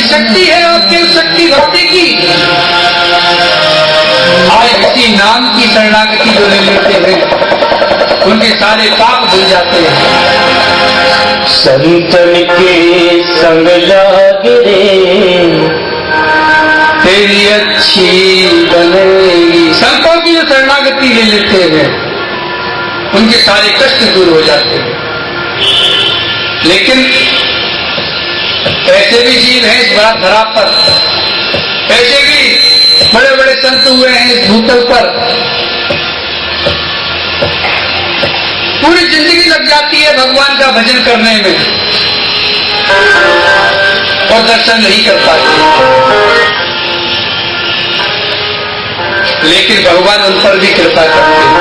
शक्ति है आपके शक्ति भक्ति की। आज किसी नाम की शरणागति जो ले लेते हैं उनके सारे पाप धुल जाते हैं। संतन के संग लाग रे तेरी अच्छी बनेगी। संतों की जो शरणागति ले लेते हैं उनके सारे कष्ट दूर हो जाते हैं। लेकिन ऐसे भी जीव हैं इस बड़ा धरा पर, ऐसे भी बड़े बड़े संत हुए हैं इस भूतल पर, पूरी जिंदगी लग जाती है भगवान का भजन करने में और दर्शन नहीं कर पाते। लेकिन भगवान उन पर भी कृपा करते हैं।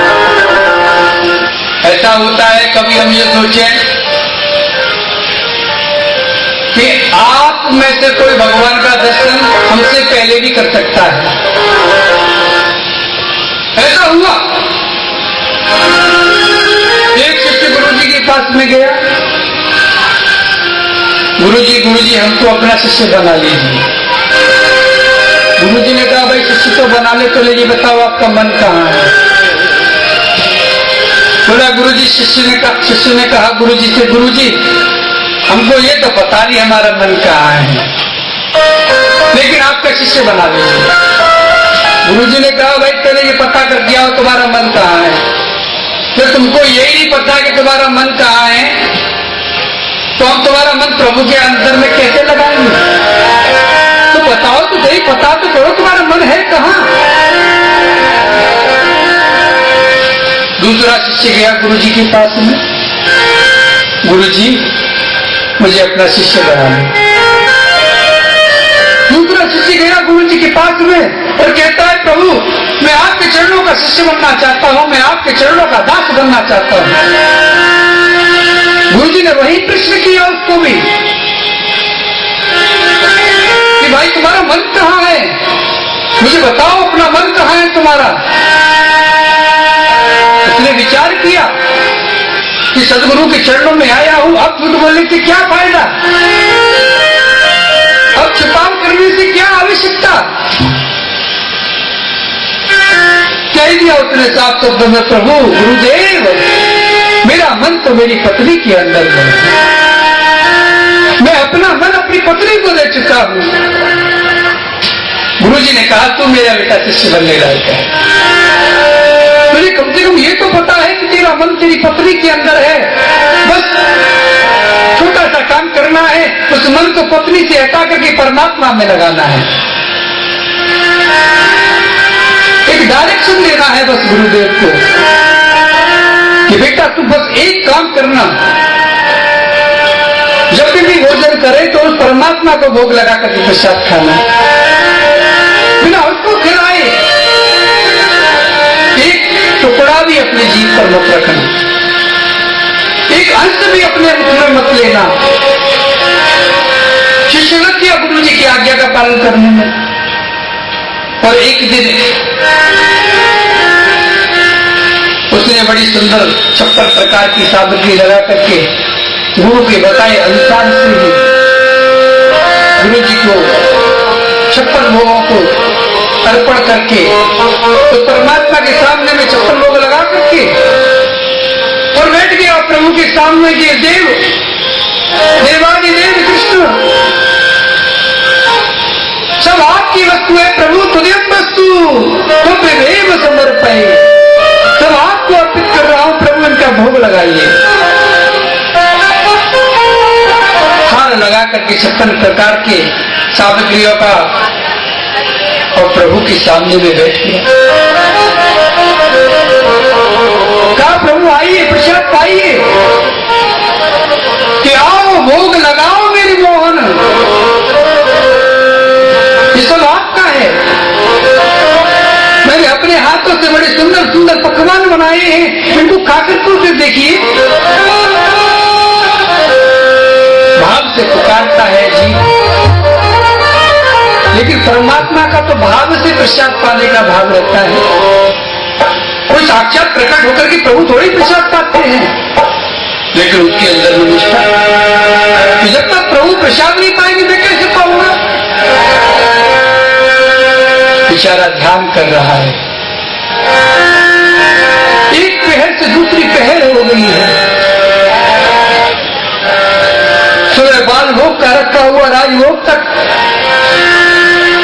ऐसा होता है कभी हम ये सोचें कि आप में से कोई भगवान का दर्शन हमसे पहले भी कर सकता है। ऐसा हुआ, एक शिष्य गुरुजी के पास में गया, गुरुजी हमको अपना शिष्य बना लीजिए। गुरुजी ने कहा भाई शिष्य तो बना ले, तो ये बताओ आपका मन कहाँ है। बोला गुरुजी, शिष्य ने कहा गुरुजी से, गुरुजी हमको ये तो पता नहीं हमारा मन कहाँ है, लेकिन आपका शिष्य बना लीजिए। गुरुजी ने कहा भाई पहले ये पता कर दिया हो तुम्हारा मन कहाँ है। तो तुमको यही नहीं पता कि तुम्हारा मन कहाँ है, तो हम तुम्हारा मन प्रभु के अंदर में कैसे लगाएंगे। तो बताओ तो सही, पता तो करो तुम्हारा मन है कहाँ। दूसरा शिष्य गया गुरुजी के पास में, गुरुजी मुझे अपना शिष्य बना लो। दूसरा शिष्य गया गुरुजी के पास में और कहता है प्रभु मैं आपके चरणों का शिष्य बनना चाहता हूँ, मैं आपके चरणों का दास बनना चाहता हूँ। गुरुजी ने वही प्रश्न किया उसको भी कि भाई तुम्हारा मन कहाँ है, मुझे बताओ अपना मन कहाँ है तुम्हारा। उसने विचार किया कि सदगुरु के चरणों में आया हूं, अब झूठ बोलने से क्या फायदा, अब छुपाव करने से क्या आवश्यकता। कह दिया उसने साफ शब्दों में, प्रभु गुरुदेव मेरा मन तो मेरी पत्नी के अंदर है, मैं अपना मन अपनी पत्नी को दे चुका हूं। गुरुजी ने कहा तू मेरा बेटा शिष्य बनने लायक है, तुझे कम से कम ये तो पता है कि तेरा मन तेरी पत्नी के अंदर है, बस छोटा सा काम करना है, उस मन को पत्नी से हटा करके परमात्मा में लगाना है। एक डायरेक्शन देना है बस गुरुदेव को कि बेटा तू बस एक काम करना, जब भी भोजन करे तो उस परमात्मा को भोग लगा करके प्रसाद खाना, बिना उसको खिलाए एक टुकड़ा भी अपने जीभ पर मत रखना, एक अंश भी अपने मुख में मत लेना। शिष्य लग गया गुरुजी की आज्ञा का पालन करने में। और एक दिन उसने बड़ी सुंदर 56 प्रकार की सामग्री लगा करके गुरु के बताए अनुसार से ही गुरु जी को 56 भोगों को अर्पण करके तो परमात्मा के सामने में 56 भोग लगा करके और बैठ गया प्रभु के सामने के देवादिदेव कृष्ण सब आपकी वस्तु है प्रभु, तुदेव वस्तु तुमेव समर्पय, सब आपको अर्पित कर रहा हूं प्रभु, इनका भोग लगाइए। हार लगा करके 56 प्रकार के सामग्रियों का और प्रभु के सामने में बैठ गया। कहा प्रभु आइए प्रसाद पाइए, कि आओ भोग लगाओ मेरी मोहन, ये सब आपका है। मैंने अपने हाथों से बड़े सुंदर सुंदर पकवान बनाए हैं, इनको खाकर तो फिर देखिए। भाव से पुकारता है जी, लेकिन परमात्मा का तो भाव से प्रसाद पाने का भाव रहता है। कोई साक्षात प्रकट होकर के प्रभु थोड़ी प्रसाद पाते हैं, लेकिन उसके अंदर में निष्ठा, जब तक प्रभु प्रसाद नहीं पाएंगे मैं कैसे पाऊंगा। बेचारा ध्यान कर रहा है। एक पहर से दूसरी पहर हो गई है, सूर्य बाल भोग का रखा हुआ राजभोग तक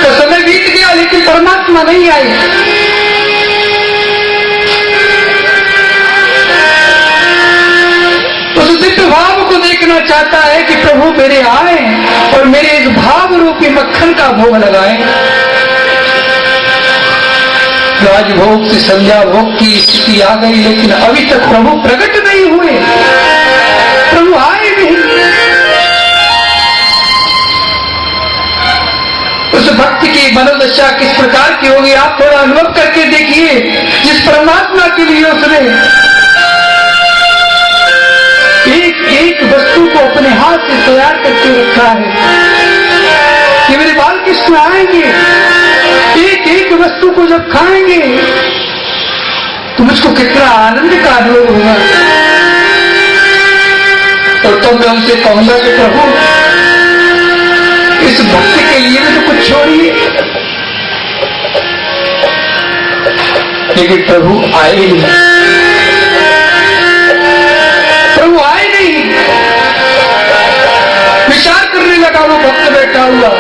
का समय बीत गया, लेकिन परमात्मा नहीं आए। उस दिव्य भाव को देखना चाहता है कि प्रभु मेरे आए और मेरे इस भाव रूपी मक्खन का भोग लगाएं। राजभोग से संध्या भोग की स्थिति आ गई, लेकिन अभी तक प्रभु प्रकट नहीं हुए, प्रभु आए नहीं। उस भक्त की मनोदशा किस प्रकार की होगी आप थोड़ा अनुभव करके देखिए। जिस परमात्मा के लिए उसने एक एक वस्तु को अपने हाथ से तैयार करके रखा है कि मेरे बाल कृष्ण आएंगे, एक एक वस्तु को जब खाएंगे तो मुझको कितना आनंद का अनुभव होगा। और तो मैं उनसे कहूंगा कि प्रभु इस भक्त के लिए भी तो कुछ छोड़िए, लेकिन प्रभु आए नहीं, प्रभु आए नहीं। विचार करने लगा वो भक्त बैठा हुआ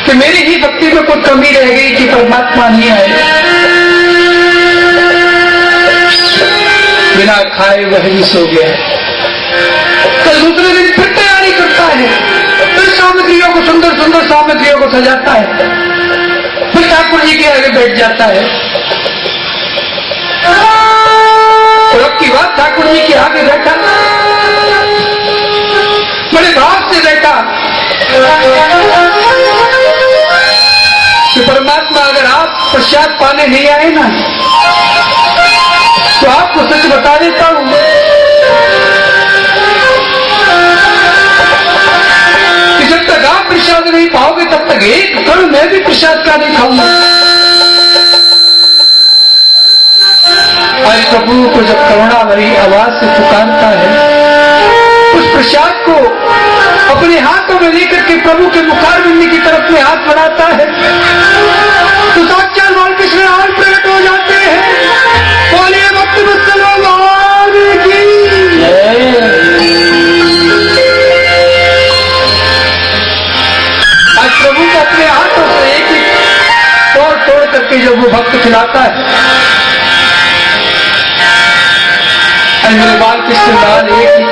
कि मेरी ही भक्ति में कोई कमी रह गई कि परमात्मा नहीं आए। बिना खाए वह भी सो गया। कल दूसरे दिन फिर तैयारी करता है, फिर सामग्रियों को सुंदर सुंदर सामग्रियों को सजाता है, फिर ठाकुर जी के आगे बैठ जाता है। और अब की बात ठाकुर जी के आगे बैठा, बड़े भाव से बैठा कि परमात्मा अगर आप प्रसाद पाने नहीं आए ना तो आपको सच बता देता हूं कि जब तक आप प्रसाद नहीं पाओगे तब तक एक कण मैं भी प्रसाद का नहीं खाऊंगा। आज प्रभु को जब करुणा भरी आवाज से पुकारता है, उस प्रसाद को अपने हाथों में लेकर के प्रभु के मुखारविंद की तरफ में हाथ बढ़ाता है तो साक्षात बाल कृष्ण आज प्रकट हो जाते हैं। बोलिए भक्त वत्सल भगवान की। आज प्रभु को अपने हाथों से एक एक तोड़ तोड़ करके जब वो भक्त खिलाता है, मेरे बाल कृष्ण लाल एक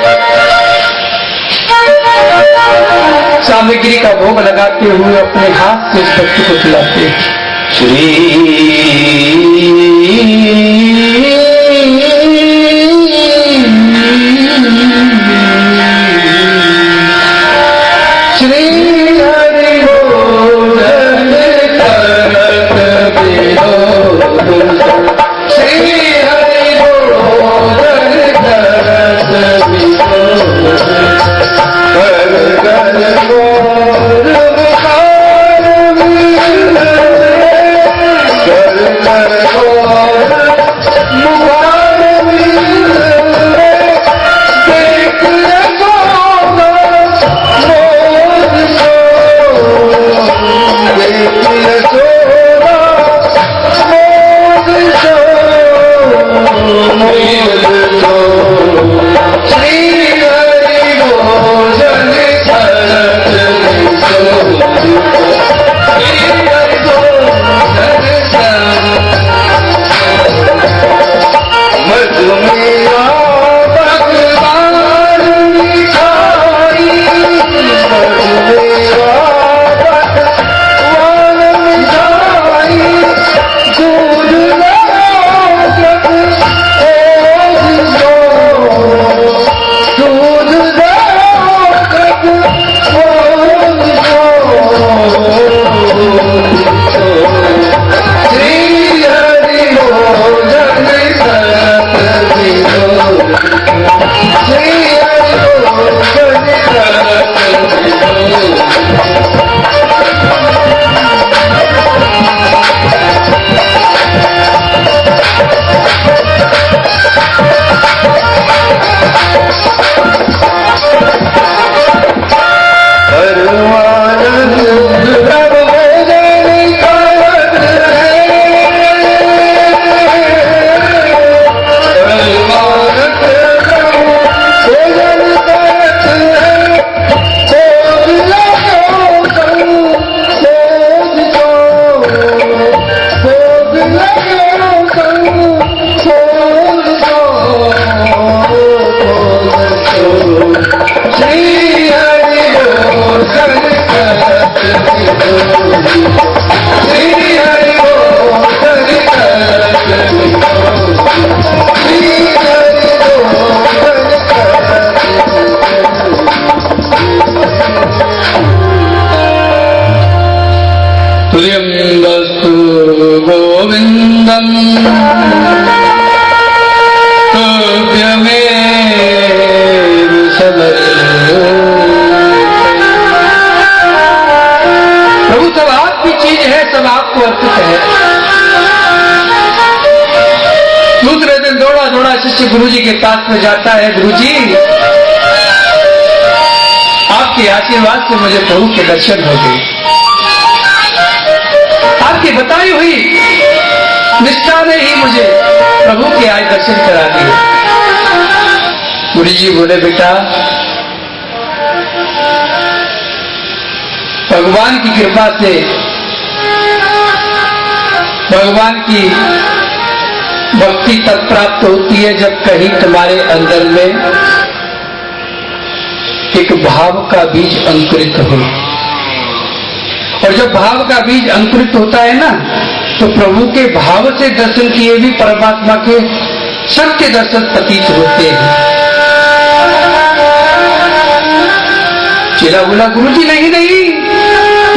सामग्री का भोग लगाते हुए अपने हाथ से उस भक्त को खिलाते हैं। प्रियंबस्तु गोविंदम तुभ्यमेव समर्पयामि। प्रभु सब आपकी चीज है, सब आपको अर्पित है। दूसरे दिन दौड़ा दौड़ा शिष्य गुरुजी के पास में जाता है, गुरुजी आपके आशीर्वाद से मुझे प्रभु के दर्शन हो गए, आपकी बताई हुई निष्ठा ने ही मुझे प्रभु के आज दर्शन करा दिए। गुरुजी बोले, बेटा भगवान की कृपा से, भगवान की भक्ति तब प्राप्त होती है जब कहीं तुम्हारे अंदर में एक भाव का बीज अंकुरित हो। और जब भाव का बीज अंकुरित होता है ना, तो प्रभु के भाव से दर्शन किए भी परमात्मा के सत्य दर्शन प्रतीत होते हैं। चेला बोला, गुरुजी नहीं नहीं,